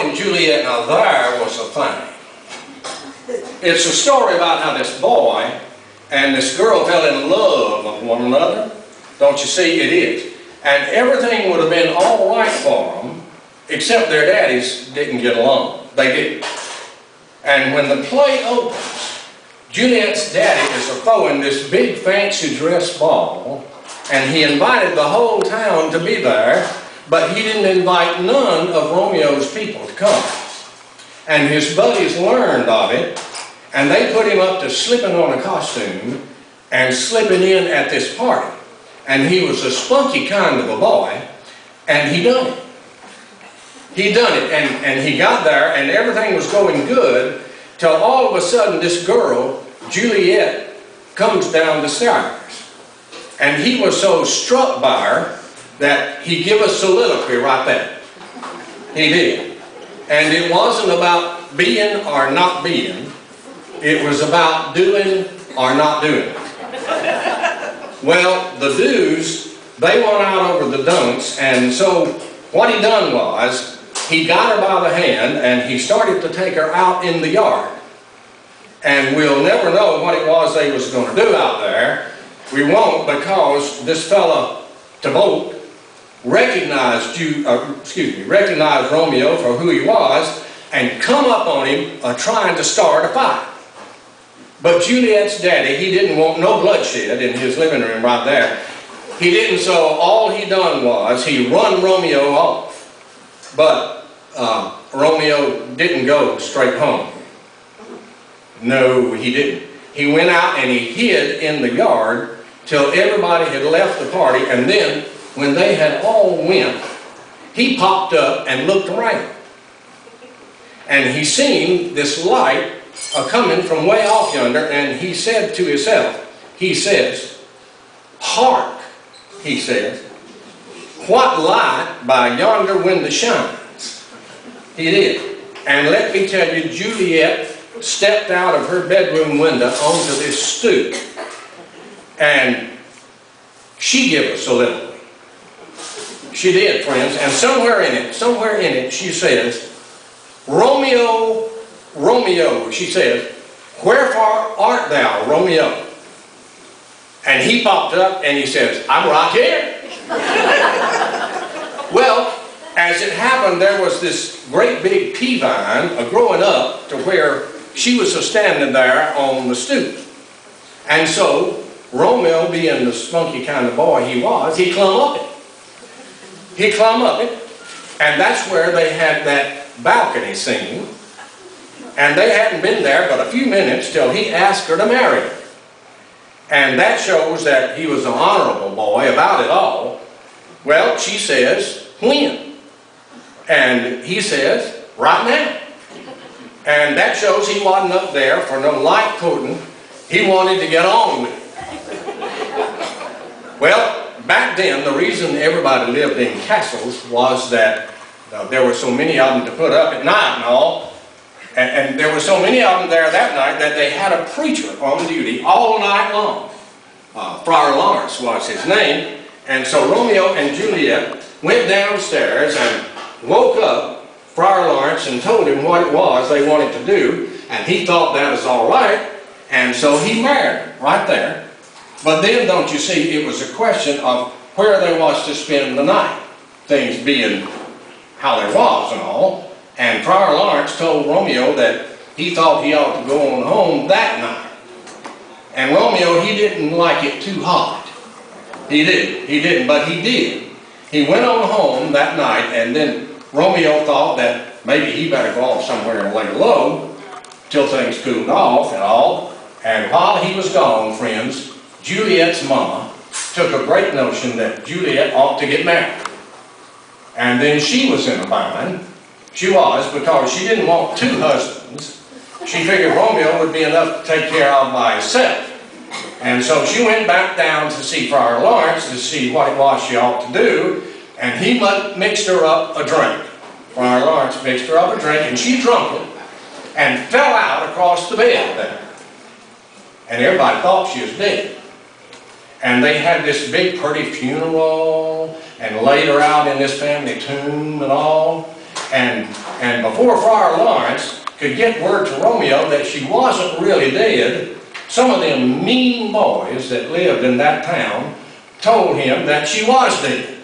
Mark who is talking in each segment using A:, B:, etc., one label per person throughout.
A: and Juliet, now there was a thing. It's a story about how this boy and this girl fell in love with one another. Don't you see? It is. And everything would have been all right for them, except their daddies didn't get along. They didn't. And when the play opens, Juliet's daddy is throwing this big fancy dress ball, and he invited the whole town to be there, but he didn't invite none of Romeo's people to come. And his buddies learned of it, and they put him up to slipping on a costume and slipping in at this party. And he was a spunky kind of a boy, and he done it. He done it, and he got there, and everything was going good, till all of a sudden this girl, Juliet, comes down the stairs. And he was so struck by her that he gave a soliloquy right there. He did. And it wasn't about being or not being. It was about doing or not doing. Well, the do's, they went out over the don'ts, and so what he done was, he got her by the hand and he started to take her out in the yard. And we'll never know what it was they was going to do out there. We won't, because this fella, Tybalt, recognized Romeo for who he was and come up on him trying to start a fight. But Juliet's daddy, he didn't want no bloodshed in his living room right there. He didn't, so all he done was he run Romeo off. But Romeo didn't go straight home. No, he didn't. He went out and he hid in the yard till everybody had left the party, and then when they had all went, he popped up and looked around. And he seen this light coming from way off yonder, and he said to himself, he says, "Hark," he says, "what light by yonder window shines." He did. And let me tell you, Juliet stepped out of her bedroom window onto this stoop, and she gave us a soliloquy. She did, friends, and somewhere in it, she says, "Romeo, Romeo," she says, "wherefore art thou, Romeo?" And he popped up and he says, "I'm right here." Well, as it happened, there was this great big pea vine growing up to where she was standing there on the stoop. And so, Romeo, being the spunky kind of boy he was, he clumb up it. He clumb up it, and that's where they had that balcony scene. And they hadn't been there but a few minutes till he asked her to marry him. And that shows that he was an honorable boy about it all. Well, she says, "When?" And he says, "Right now." And that shows he wasn't up there for no light courting. He wanted to get on with it. Well, back then, the reason everybody lived in castles was that there were so many of them to put up at night and all. And there were so many of them there that night that they had a preacher on duty all night long. Friar Lawrence was his name. And so Romeo and Juliet went downstairs and woke up Friar Lawrence and told him what it was they wanted to do. And he thought that was all right. And so he married her right there. But then, don't you see, it was a question of where they was to spend the night. Things being how they was and all. And Friar Lawrence told Romeo that he thought he ought to go on home that night. And Romeo, he didn't like it too hot. He didn't, but he did. He went on home that night, and then Romeo thought that maybe he better go off somewhere and lay low till things cooled off and all. And while he was gone, friends, Juliet's mama took a great notion that Juliet ought to get married. And then she was in a bind. She was, because she didn't want two husbands. She figured Romeo would be enough to take care of by himself. And so she went back down to see Friar Lawrence to see what it was she ought to do, and he mixed her up a drink. Friar Lawrence mixed her up a drink, and she drunk it and fell out across the bed there. And everybody thought she was dead. And they had this big pretty funeral and laid her out in this family tomb and all. And before Friar Lawrence could get word to Romeo that she wasn't really dead, some of them mean boys that lived in that town told him that she was dead.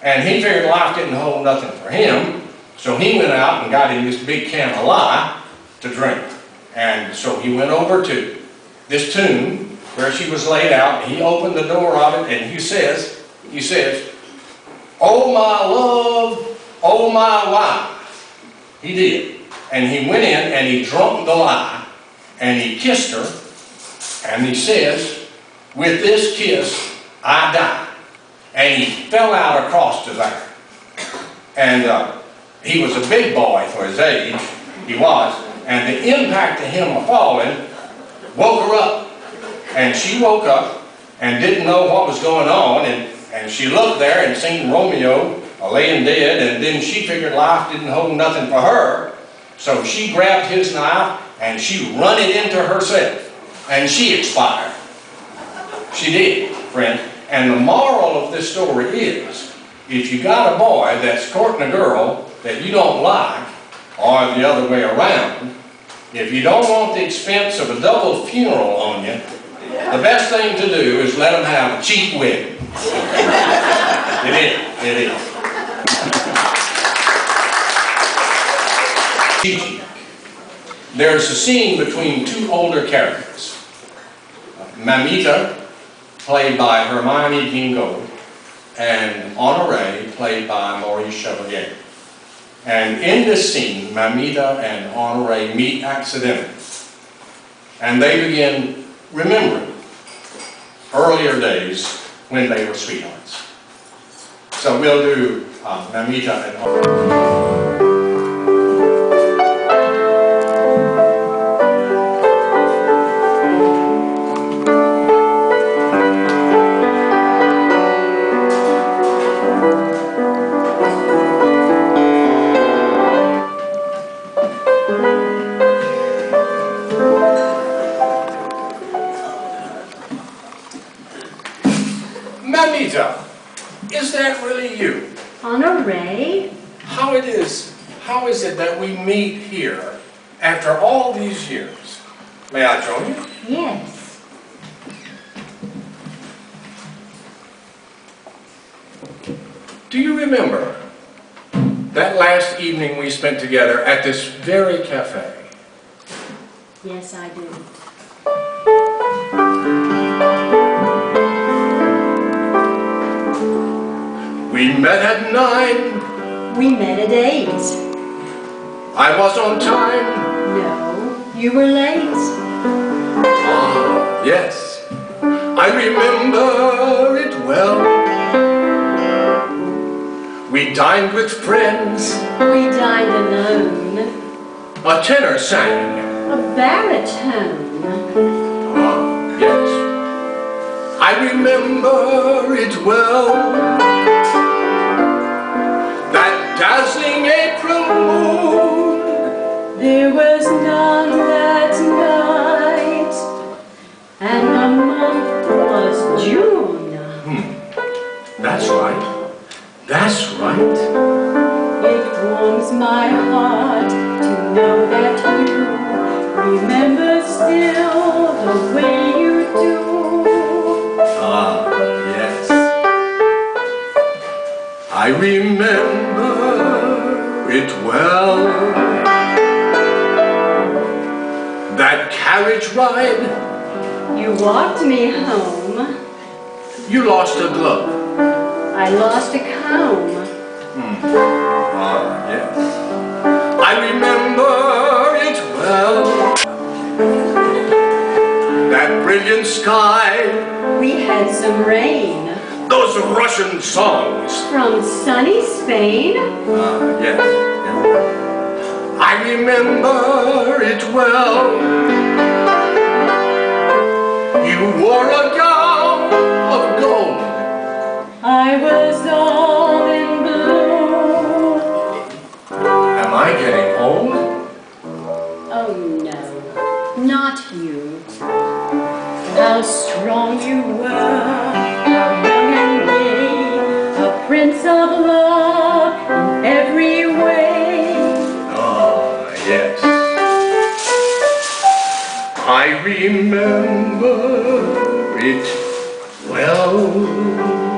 A: And he figured life didn't hold nothing for him, so he went out and got him this big can of lye to drink. And so he went over to this tomb where she was laid out, and he opened the door of it, and he says, "Oh my love, oh my wife." He did. And he went in and he drunk the lye, and he kissed her, and he says, "With this kiss, I die." And he fell out across to there. And he was a big boy for his age, he was, and the impact of him of falling woke her up. And she woke up and didn't know what was going on, and she looked there and seen Romeo laying dead, and then she figured life didn't hold nothing for her, so she grabbed his knife and she run it into herself, and she expired. She did, friend. And the moral of this story is, if you got a boy that's courting a girl that you don't like, or the other way around, if you don't want the expense of a double funeral on you, the best thing to do is let them have a cheap wedding. It is. There's a scene between two older characters. Mamita, played by Hermione Gingold, and Honoré, played by Maurice Chevalier. And in this scene, Mamita and Honoré meet accidentally. And they begin remembering earlier days when they were sweethearts. So we'll do Mamita and Honoré. Mamita, is that really you?
B: Honoré?
A: How is it that we meet here after all these years? May I join you?
B: Yes.
A: Do you remember that last evening we spent together at this very cafe?
B: Yes, I do.
A: We met at 9.
B: We met at 8.
A: I was on time.
B: No, you were late.
A: Ah, yes. I remember it well. We dined with friends.
B: We dined alone.
A: A tenor sang.
B: A baritone.
A: Ah, yes. I remember it well. That dazzling April moon.
B: There was none that night, and the month was June.
A: That's right. That's right.
B: It warms my heart to know that you remember still the way you do.
A: Ah, yes. I remember it well. That carriage ride.
B: You walked me home.
A: You lost a glove.
B: I lost a comb.
A: Ah, yes. I remember it well. That brilliant sky.
B: We had some rain.
A: Those Russian songs.
B: From sunny Spain.
A: Ah, yes. I remember it well. You wore a gown of gold.
B: I was all in blue.
A: Am I getting old?
B: Oh no, not you. How strong you were, how young and gay, a prince of love in every way.
A: Yes. I remember it well.